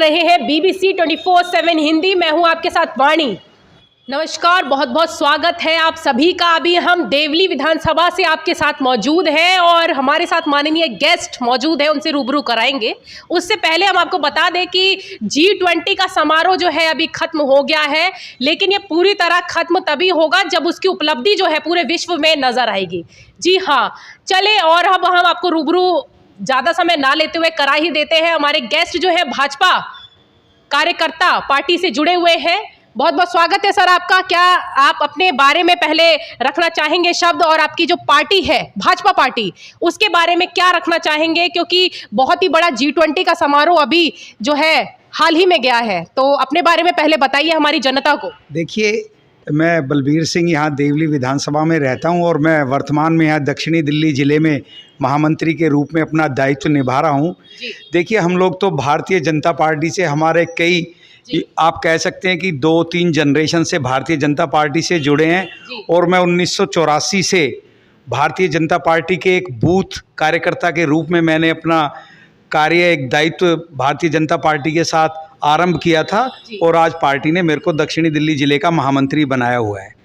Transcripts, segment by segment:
रहे हैं BBC 24/7 हिंदी। मैं हूं आपके साथ वाणी। नमस्कार, बहुत बहुत स्वागत है आप सभी का। अभी हम देवली विधानसभा से आपके साथ मौजूद हैं और हमारे साथ माननीय गेस्ट मौजूद है, उनसे रूबरू कराएंगे। उससे पहले हम आपको बता दें कि G20 का समारोह जो है अभी खत्म हो गया है, लेकिन ये पूरी तरह खत्म तभी होगा जब उसकी उपलब्धि जो है पूरे विश्व में नजर आएगी। जी हाँ, चले और अब हम आपको रूबरू ज़्यादा समय ना लेते हुए करा ही देते हैं। हमारे गेस्ट जो है भाजपा कार्यकर्ता पार्टी से जुड़े हुए हैं। बहुत बहुत स्वागत है सर आपका। क्या आप अपने बारे में पहले रखना चाहेंगे शब्द, और आपकी जो पार्टी है भाजपा पार्टी, उसके बारे में क्या रखना चाहेंगे, क्योंकि बहुत ही बड़ा G20 का समारोह अभी जो है हाल ही में गया है, तो अपने बारे में पहले बताइए हमारी जनता को। देखिए, मैं बलबीर सिंह यहाँ देवली विधानसभा में रहता हूँ और मैं वर्तमान में यहाँ दक्षिणी दिल्ली ज़िले में महामंत्री के रूप में अपना दायित्व निभा रहा हूँ। देखिए, हम लोग तो भारतीय जनता पार्टी से हमारे कई, आप कह सकते हैं कि 2-3 जनरेशन से भारतीय जनता पार्टी से जुड़े हैं और मैं 1984 से भारतीय जनता पार्टी के एक बूथ कार्यकर्ता के रूप में मैंने अपना कार्य, एक दायित्व भारतीय जनता पार्टी के साथ आरंभ किया था और आज पार्टी ने मेरे को दक्षिणी दिल्ली जिले का महामंत्री बनाया हुआ है।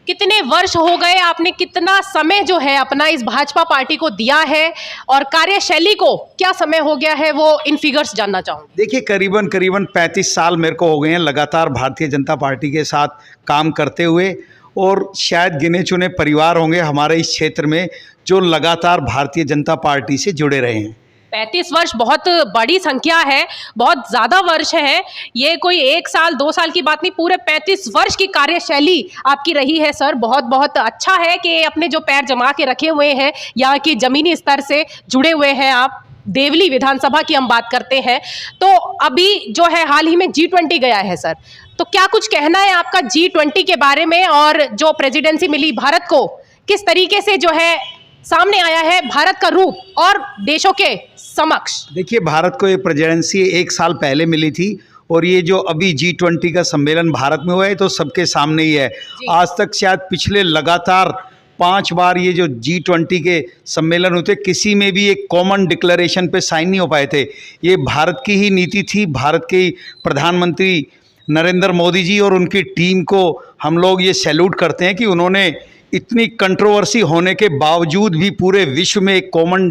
कितने वर्ष हो गए, आपने कितना समय जो है अपना इस भाजपा पार्टी को दिया है, और कार्यशैली को क्या समय हो गया है, वो इन फिगर्स जानना चाहूँगी। देखिए, करीबन 35 साल मेरे को हो गए हैं लगातार भारतीय जनता पार्टी के साथ काम करते हुए, और शायद गिने चुने परिवार होंगे हमारे इस क्षेत्र में जो लगातार भारतीय जनता पार्टी से जुड़े रहे हैं। 35 वर्ष बहुत बड़ी संख्या है, बहुत ज़्यादा वर्ष है। ये कोई 1 साल 2 साल की बात नहीं, पूरे 35 वर्ष की कार्यशैली आपकी रही है सर। बहुत बहुत अच्छा है कि अपने जो पैर जमा के रखे हुए हैं, यहाँ की ज़मीनी स्तर से जुड़े हुए हैं आप। देवली विधानसभा की हम बात करते हैं, तो अभी जो है हाल ही में G20 गया है सर, तो क्या कुछ कहना है आपका G20 के बारे में, और जो प्रेसिडेंसी मिली भारत को, किस तरीके से जो है सामने आया है भारत का रूप और देशों के समक्ष? देखिए, भारत को ये प्रेसिडेंसी 1 साल पहले मिली थी और ये जो अभी G20 का सम्मेलन भारत में हुआ है तो सबके सामने ही है। आज तक शायद पिछले लगातार 5 बार ये जो G20 के सम्मेलन होते, किसी में भी एक कॉमन डिक्लेरेशन पे साइन नहीं हो पाए थे। ये भारत की ही नीति थी, भारत के प्रधानमंत्री नरेंद्र मोदी जी और उनकी टीम को हम लोग ये सैल्यूट करते हैं कि उन्होंने इतनी कंट्रोवर्सी होने के बावजूद भी पूरे विश्व में एक कॉमन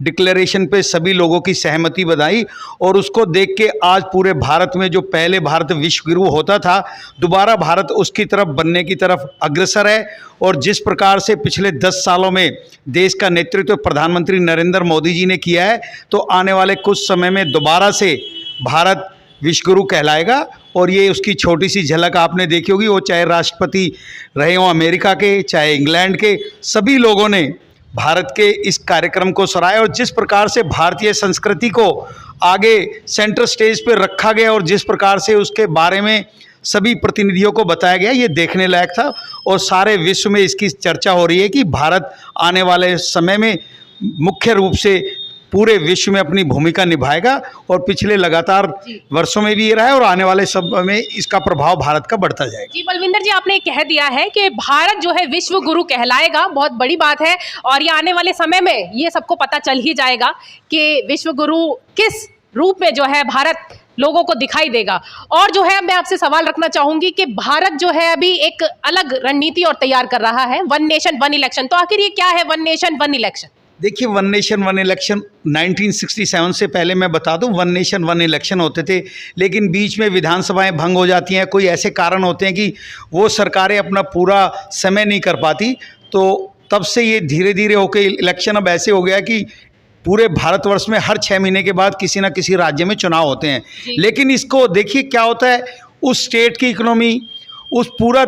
डिक्लेरेशन पे सभी लोगों की सहमति बनाई, और उसको देख के आज पूरे भारत में जो पहले भारत विश्व गुरु होता था, दोबारा भारत उसकी तरफ बनने की तरफ अग्रसर है। और जिस प्रकार से पिछले 10 सालों में देश का नेतृत्व प्रधानमंत्री नरेंद्र मोदी जी ने किया है, तो आने वाले कुछ समय में दोबारा से भारत विश्वगुरु कहलाएगा। और ये उसकी छोटी सी झलक आपने देखी होगी, वो चाहे राष्ट्रपति रहे हों अमेरिका के, चाहे इंग्लैंड के, सभी लोगों ने भारत के इस कार्यक्रम को सराहा। और जिस प्रकार से भारतीय संस्कृति को आगे सेंटर स्टेज पर रखा गया और जिस प्रकार से उसके बारे में सभी प्रतिनिधियों को बताया गया, ये देखने लायक था। और सारे विश्व में इसकी चर्चा हो रही है कि भारत आने वाले समय में मुख्य रूप से पूरे विश्व में अपनी भूमिका निभाएगा, और पिछले लगातार वर्षों में भी ये रहा है और आने वाले समय में इसका प्रभाव भारत का बढ़ता जाएगा। जी बलविंदर जी, आपने कह दिया है कि भारत जो है विश्व गुरु कहलाएगा, बहुत बड़ी बात है, और ये आने वाले समय में ये सबको पता चल ही जाएगा कि विश्व गुरु किस रूप में जो है भारत लोगों को दिखाई देगा। और जो है मैं आपसे सवाल रखना चाहूंगी कि भारत जो है अभी एक अलग रणनीति और तैयार कर रहा है, 1 नेशन 1 इलेक्शन। तो आखिर ये क्या है 1 नेशन 1 इलेक्शन? देखिए, 1 नेशन 1 इलेक्शन 1967 से पहले मैं बता दूं 1 नेशन 1 इलेक्शन होते थे, लेकिन बीच में विधानसभाएं भंग हो जाती हैं, कोई ऐसे कारण होते हैं कि वो सरकारें अपना पूरा समय नहीं कर पाती, तो तब से ये धीरे धीरे होकर इलेक्शन अब ऐसे हो गया कि पूरे भारतवर्ष में हर 6 महीने के बाद किसी न किसी राज्य में चुनाव होते हैं। लेकिन इसको देखिए क्या होता है, उस स्टेट की इकोनॉमी, उस पूरा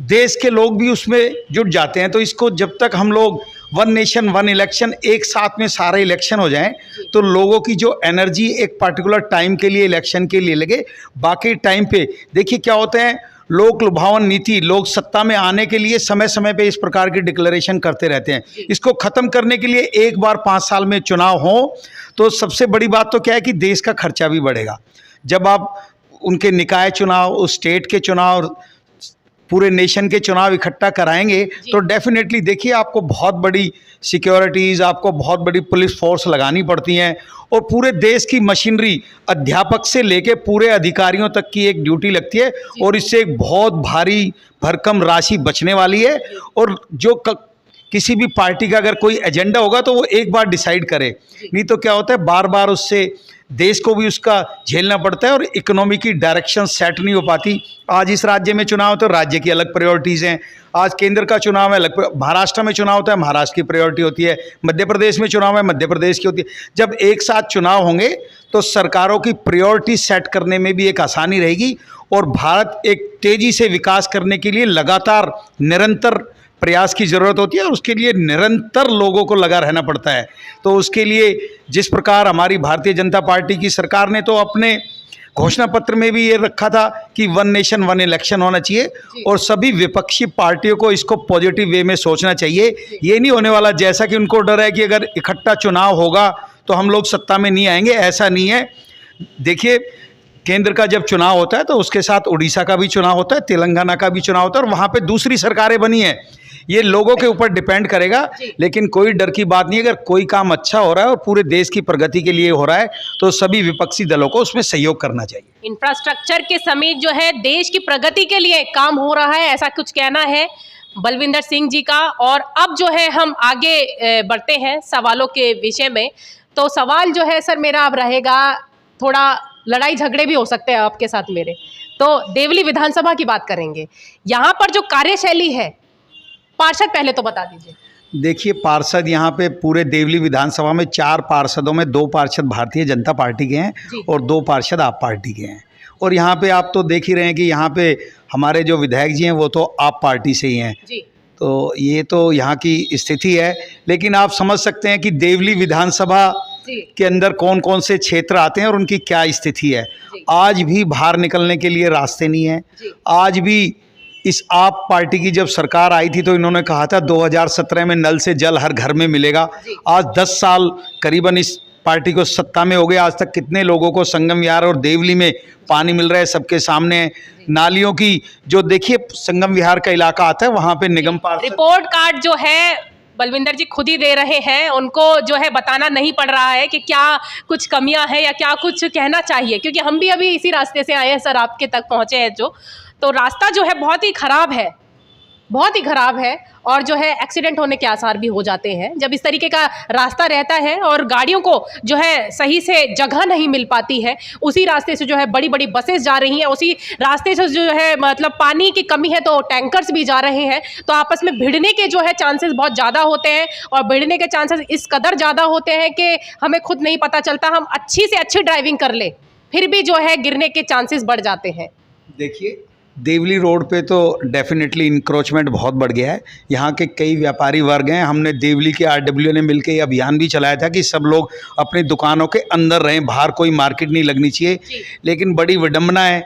देश के लोग भी उसमें जुट जाते हैं। तो इसको जब तक हम लोग 1 नेशन 1 इलेक्शन एक साथ में सारे इलेक्शन हो जाएं, तो लोगों की जो एनर्जी एक पर्टिकुलर टाइम के लिए इलेक्शन के लिए लगे, बाकी टाइम पे देखिए क्या होते हैं, लोक लुभावन नीति, लोग सत्ता में आने के लिए समय समय पे इस प्रकार की डिक्लेरेशन करते रहते हैं। इसको ख़त्म करने के लिए एक बार 5 साल में चुनाव हो, तो सबसे बड़ी बात तो क्या है कि देश का खर्चा भी बढ़ेगा। जब आप उनके निकाय चुनाव, उस स्टेट के चुनाव, पूरे नेशन के चुनाव इकट्ठा कराएंगे तो डेफिनेटली देखिए आपको बहुत बड़ी सिक्योरिटीज़, आपको बहुत बड़ी पुलिस फोर्स लगानी पड़ती हैं और पूरे देश की मशीनरी, अध्यापक से लेके पूरे अधिकारियों तक की एक ड्यूटी लगती है और इससे एक बहुत भारी भरकम राशि बचने वाली है। और जो किसी भी पार्टी का अगर कोई एजेंडा होगा तो वो एक बार डिसाइड करे, नहीं तो क्या होता है बार बार उससे देश को भी उसका झेलना पड़ता है और इकोनॉमी की डायरेक्शन सेट नहीं हो पाती। आज इस राज्य में चुनाव तो राज्य की अलग प्रायोरिटीज़ हैं, आज केंद्र का चुनाव है, अलग महाराष्ट्र में चुनाव होता है, महाराष्ट्र की प्रायोरिटी होती है, मध्य प्रदेश में चुनाव है, मध्य प्रदेश की होती है। जब एक साथ चुनाव होंगे तो सरकारों की प्रायोरिटी सेट करने में भी एक आसानी रहेगी और भारत एक तेज़ी से विकास करने के लिए लगातार निरंतर प्रयास की ज़रूरत होती है और उसके लिए निरंतर लोगों को लगा रहना पड़ता है। तो उसके लिए जिस प्रकार हमारी भारतीय जनता पार्टी की सरकार ने तो अपने घोषणा पत्र में भी ये रखा था कि वन नेशन वन इलेक्शन होना चाहिए और सभी विपक्षी पार्टियों को इसको पॉजिटिव वे में सोचना चाहिए। ये नहीं होने वाला जैसा कि उनको डर है कि अगर इकट्ठा चुनाव होगा तो हम लोग सत्ता में नहीं आएंगे, ऐसा नहीं है। देखिए केंद्र का जब चुनाव होता है तो उसके साथ उड़ीसा का भी चुनाव होता है, तेलंगाना का भी चुनाव होता है और वहाँ पे दूसरी सरकारें बनी हैं। ये लोगों के ऊपर डिपेंड करेगा, लेकिन कोई डर की बात नहीं है। अगर कोई काम अच्छा हो रहा है और पूरे देश की प्रगति के लिए हो रहा है तो सभी विपक्षी दलों को उसमें सहयोग करना चाहिए। इंफ्रास्ट्रक्चर के समेत जो है देश की प्रगति के लिए काम हो रहा है, ऐसा कुछ कहना है बलविंदर सिंह जी का। और अब जो है हम आगे बढ़ते हैं सवालों के विषय में। तो सवाल जो है सर मेरा अब रहेगा, थोड़ा लड़ाई झगड़े भी हो सकते हैं आपके साथ मेरे। तो देवली विधानसभा की बात करेंगे, यहाँ पर जो कार्यशैली है, पार्षद पहले तो बता दीजिए। देखिए पार्षद यहाँ पे पूरे देवली विधानसभा में 4 पार्षदों में 2 पार्षद भारतीय जनता पार्टी के हैं और 2 पार्षद आप पार्टी के हैं। और यहाँ पे आप तो देख ही रहे हैं कि यहाँ पे हमारे जो विधायक जी हैं वो तो आप पार्टी से ही हैं जी। तो ये तो यहाँ की स्थिति है। लेकिन आप समझ सकते हैं कि देवली विधानसभा के अंदर कौन कौन से क्षेत्र आते हैं और उनकी क्या स्थिति है। आज भी बाहर निकलने के लिए रास्ते नहीं है। आज भी इस आप पार्टी की जब सरकार आई थी तो इन्होंने कहा था 2017 में नल से जल हर घर में मिलेगा। आज 10 साल करीबन इस पार्टी को सत्ता में हो गए, आज तक कितने लोगों को संगम विहार और देवली में पानी मिल रहा है, सबके सामने। नालियों की जो देखिए संगम विहार का इलाका आता है वहाँ पे निगम पार्षद रिपोर्ट कार्ड जो है बलविंदर जी खुद ही दे रहे हैं, उनको जो है बताना नहीं पड़ रहा है कि क्या कुछ कमियां हैं या क्या कुछ कहना चाहिए, क्योंकि हम भी अभी इसी रास्ते से आए हैं सर, आपके तक पहुंचे हैं जो। तो रास्ता जो है बहुत ही ख़राब है, बहुत ही ख़राब है और जो है एक्सीडेंट होने के आसार भी हो जाते हैं जब इस तरीके का रास्ता रहता है और गाड़ियों को जो है सही से जगह नहीं मिल पाती है। उसी रास्ते से जो है बड़ी बड़ी बसेस जा रही हैं, उसी रास्ते से जो है मतलब पानी की कमी है तो टैंकर्स भी जा रहे हैं, तो आपस में भिड़ने के जो है चांसेस बहुत ज़्यादा होते हैं और भिड़ने के चांसेस इस कदर ज़्यादा होते हैं कि हमें खुद नहीं पता चलता, हम अच्छी से अच्छी ड्राइविंग कर ले फिर भी जो है गिरने के चांसेस बढ़ जाते हैं। देखिए देवली रोड पे तो डेफिनेटली इंक्रोचमेंट बहुत बढ़ गया है। यहाँ के कई व्यापारी वर्ग हैं, हमने देवली के आरडब्ल्यू ने मिलकर ये अभियान भी चलाया था कि सब लोग अपनी दुकानों के अंदर रहें, बाहर कोई मार्केट नहीं लगनी चाहिए। लेकिन बड़ी विडम्बना है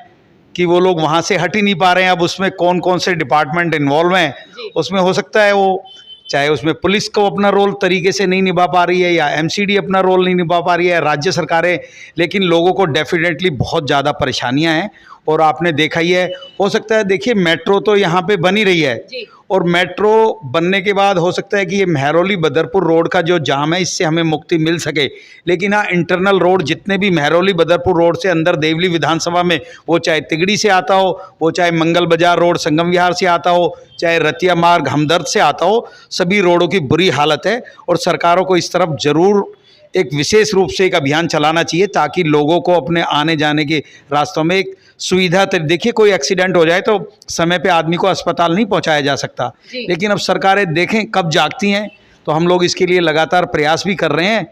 कि वो लोग वहाँ से हट ही नहीं पा रहे हैं। अब उसमें कौन कौन से डिपार्टमेंट इन्वॉल्व हैं, उसमें हो सकता है वो चाहे उसमें पुलिस को अपना रोल तरीके से नहीं निभा पा रही है या एमसीडी अपना रोल नहीं निभा पा रही है, राज्य सरकारें, लेकिन लोगों को डेफिनेटली बहुत ज़्यादा परेशानियां हैं। और आपने देखा ही है, हो सकता है देखिए मेट्रो तो यहाँ पे बनी रही है और मेट्रो बनने के बाद हो सकता है कि ये महरौली बदरपुर रोड का जो जाम है इससे हमें मुक्ति मिल सके। लेकिन हाँ इंटरनल रोड जितने भी महरौली बदरपुर रोड से अंदर देवली विधानसभा में, वो चाहे तिगड़ी से आता हो, वो चाहे मंगल बाजार रोड संगम विहार से आता हो, चाहे रतिया मार्ग हमदर्द से आता हो, सभी रोडों की बुरी हालत है और सरकारों को इस तरफ ज़रूर एक विशेष रूप से एक अभियान चलाना चाहिए ताकि लोगों को अपने आने जाने के रास्तों में एक सुविधा। देखिए कोई एक्सीडेंट हो जाए तो समय पे आदमी को अस्पताल नहीं पहुंचाया जा सकता, लेकिन अब सरकारें देखें कब जागती हैं। तो हम लोग इसके लिए लगातार प्रयास भी कर रहे हैं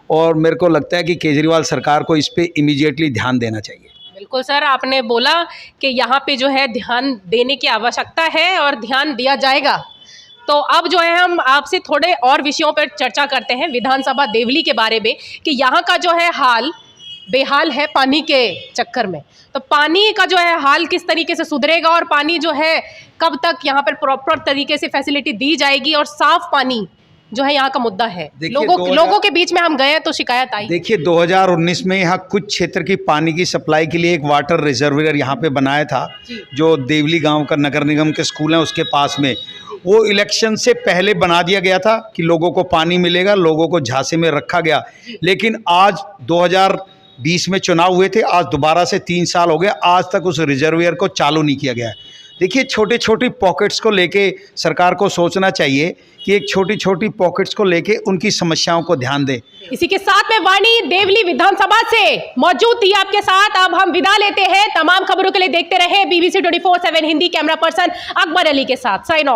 और मेरे को लगता है कि केजरीवाल सरकार को इस पर इमीडिएटली ध्यान देना चाहिए। बिल्कुल सर, आपने बोला कि यहाँ पे जो है ध्यान देने की आवश्यकता है और ध्यान दिया जाएगा। तो अब जो है हम आपसे थोड़े और विषयों पर चर्चा करते हैं विधानसभा देवली के बारे में कि यहाँ का जो है हाल बेहाल है पानी के चक्कर में। तो पानी का जो है हाल किस तरीके से सुधरेगा और पानी जो है कब तक यहाँ पर प्रॉपर तरीके से फैसिलिटी दी जाएगी और साफ़ पानी जो है यहाँ का मुद्दा है। देखिए, लोगों के बीच में हम गए तो शिकायत आई। देखिए 2019 में यहाँ कुछ क्षेत्र की पानी की सप्लाई के लिए एक वाटर रिजर्वियर यहाँ पे बनाया था, जो देवली गांव का नगर निगम के स्कूल है उसके पास में। वो इलेक्शन से पहले बना दिया गया था कि लोगों को पानी मिलेगा, लोगों को झांसे में रखा गया। लेकिन आज 2020 में चुनाव हुए थे, आज दोबारा से 3 साल हो गए, आज तक उस रिजर्वियर को चालू नहीं किया गया है। देखिए छोटी छोटी पॉकेट्स को लेके सरकार को सोचना चाहिए कि एक छोटी छोटी पॉकेट्स को लेके उनकी समस्याओं को ध्यान दे। इसी के साथ में वाणी देवली विधानसभा से मौजूद थी आपके साथ। अब हम विदा लेते हैं। तमाम खबरों के लिए देखते रहे BBC 24/7 Hindi. Camera person Akbar Ali के साथ साइन ऑफ।